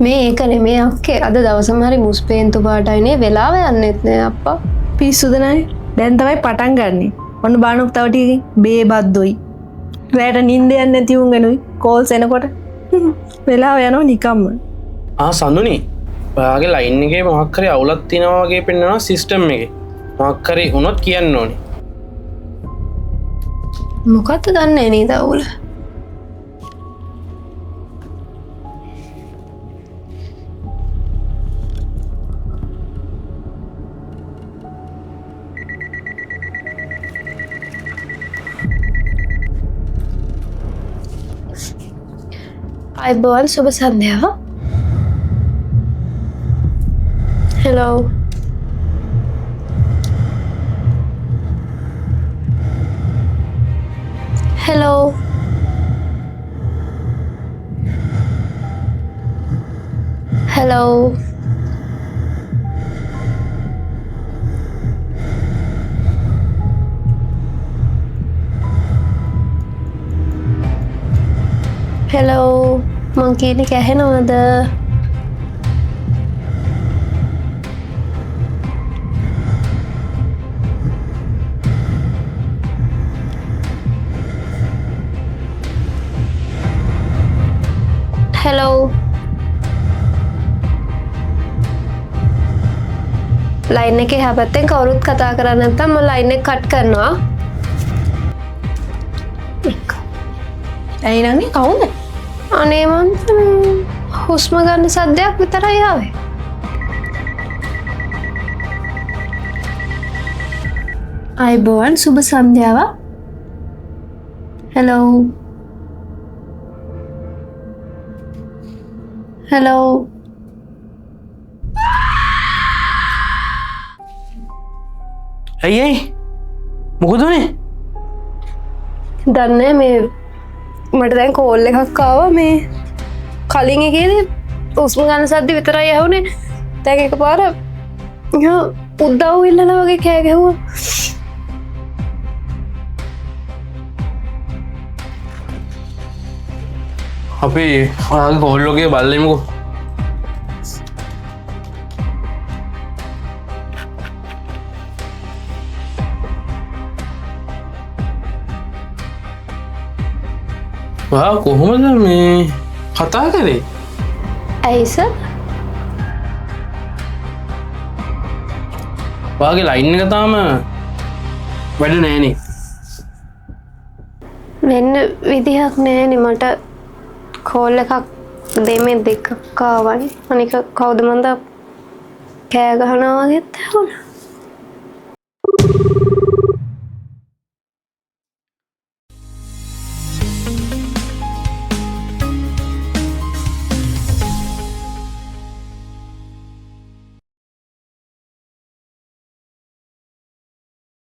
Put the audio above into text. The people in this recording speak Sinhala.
මේක නෙමේ අක්කේ අද දවසම හරි මුස්පේන්තු පාටයිනේ වෙලාව යන්නෙත් නෑ අප්පා. පිස්සුද නෑ. දැන් තමයි පටන් ගන්නෙ. ඔන්න බානුක් තව ටිකකින් බේබද්දොයි. රැට නිින්ද යන්නේ නැති උන් වෙනුයි කෝල්ස් එනකොට. වෙලාව යනවා නිකම්ම. සඳුනි ඔයාගේ ලයින් එකේ මොකක් හරි අවුලක් තියෙනවා වගේ පෙන්වනවා සිස්ටම් එකේ. මොකක් හරි වුණොත් කියන්න ඕනේ. මොකක්ද දන්නේ නේද අවුල? අයිබෝන් සුබ සන්ධ්‍යාව. හෙලෝ. හෙලෝ. හෙලෝ. හෙලෝ. මං කියන එක ඇහෙනවද? හෙලෝ. ලයින් එකේ හැපැත්තෙන් කවුරුත් කතා කරන්නේ නැත්නම් මම ලයින් එක කට් කරනවා. ඇයි නංගි කවුද? අනේ මං හුස්ම ගන්න සද්දයක් විතරයි ආවේ. අයිබෝන් සුබ සන්ධ්‍යාව. හෙලෝ. හෙලෝ. ඇයි මොකද උනේ? දන්නේ මේ මට දැන් කෝල් එකක් ආවා මේ කලින් එකේදී උස්ම ගන්න සද්ද විතරයි ඇහුනේ. දැන් එකපාර උද්දව ඉල්ලලා වගේ කෑ ගැහුවා. අපි ඔයාගේ කෝල් ලෝකේ බලමුකෝ. කොහොමද මේ කතා කරේ? ඇයි සර්? ඔයාගේ ලයින් එක තාම වැඩ නෑනේ. වෙන්න විදිහක් නෑනේ මට කෝල් එකක් දෙමේ දෙකක් ආවනේ. අනික කවුද මන්ද කෑ ගහනවා වගේත් ඇහුණා.